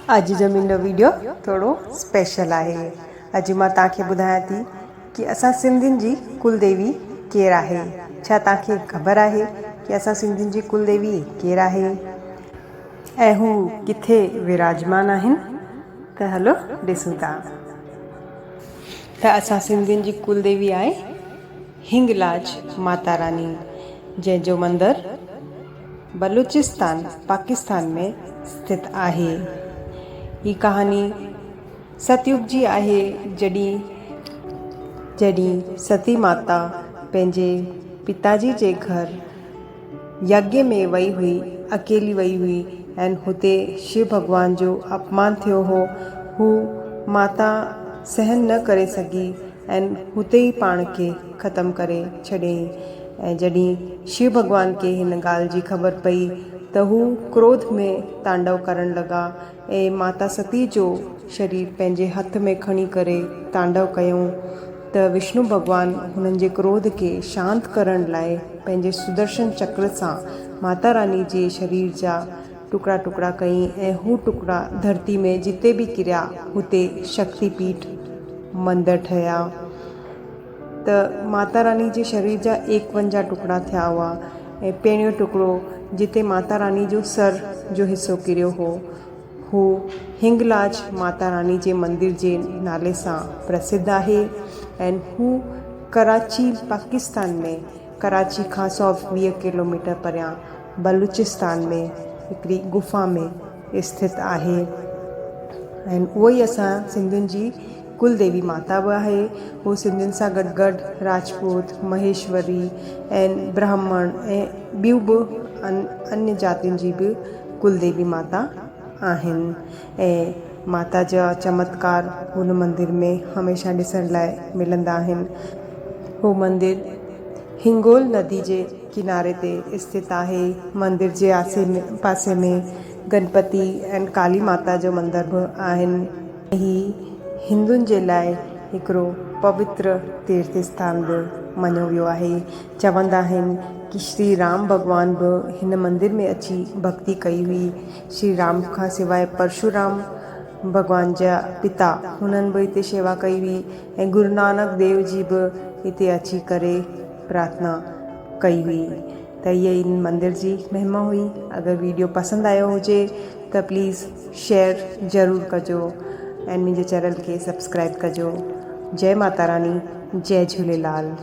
अॼु जो मुंहिंजो वीडियो थोरो स्पेशल आहे। अॼु मां तव्हांखे ॿुधायां थी कि असां सिंधियुनि जी कुलदेवी केरु आहे। छा तव्हांखे ख़बर आहे कि असां सिंधियुनि जी कुलदेवी केरु आहे ऐं हू किथे विराजमान आहिनि? त हलो ॾिसूं था। त असां सिंधियुनि जी कुलदेवी आहे हिंगलाज माता रानी, जंहिंजो मंदरु बलूचिस्तान पाकिस्तान में स्थित आहे। ही कहानी सतयुग जी आहे, जॾहिं सती माता पंहिंजे पिताजी जे घर यज्ञ में वई हुई, अकेली वई हुई ऐं हुते शिव भॻवान जो अपमान थियो हो। हू माता सहन न करे सघी ऐं हुते ई पाण खे ख़तमु करे छॾियईं। ऐं जॾहिं शिव भॻवान खे हिन ॻाल्हि जी ख़बर पई त हू क्रोध में तांडव करणु लॻा ऐं माता सती जो शरीर पंहिंजे हथ में खणी करे तांडव कयूं। त विष्णु भॻवान हुननि जे क्रोध खे शांत करण लाइ पंहिंजे सुदर्शन चक्र सां माता रानी जे शरीर जा टुकड़ा टुकड़ा कई ऐं हू टुकड़ा धरती में जिते बि किरिया हुते शक्तिपीठ मंदर ठहिया। त माता रानी जे शरीर जा 51 टुकड़ा थिया हुआ ऐं पहिरियों टुकड़ो जिते माता रानी जो सर जो हिसो किरियो हो, हू हिंगलाज माता रानी जे मंदिर जे नाले सां प्रसिद्ध आहे ऐं हू कराची पाकिस्तान में, कराची खां 120 किलोमीटर परियां बलूचिस्तान में हिकिड़ी गुफ़ा में स्थित आहे। ऐं उहो ई असां सिंधियुनि जी कुलदेवी माता बि आहे। हू सिंधियुनि सां गॾु गॾु राजपूत, महेश्वरी ऐं ब्राह्मण ऐं ॿियूं बि अन्य जातियुनि जी बि कुलदेवी माता आहिनि। ऐं माता जा चमत्कार हुन मंदिर में हमेशह ॾिसण लाइ मिलंदा आहिनि। हू मंदिर हिंगोल नदी जे किनारे ते स्थित आहे। मंदिर जे आसे पासे में गणपति ऐं काली माता जो मंदर बि आहिनि। ही हिंदुनि जे लाइ हिकिड़ो पवित्र तीर्थ स्थान बि मञियो वियो आहे। चवंदा आहिनि कि श्री राम भॻवान बि हिन मंदिर में अची भक्ति कई हुई। श्री राम खां सवाइ परशुराम भॻवान जा पिता, हुननि बि हिते शेवा कई हुई ऐं गुरु नानक देव जी बि हिते अची करे प्रार्थना कई हुई। त इहा इन मंदिर जी महिमा हुई। अगरि वीडियो पसंदि आयो हुजे त प्लीज़ शेयर ज़रूरु कजो ऐं मुंहिंजे चैनल खे सब्सक्राइब कजो। जय माता रानी, जय झूलेलाल।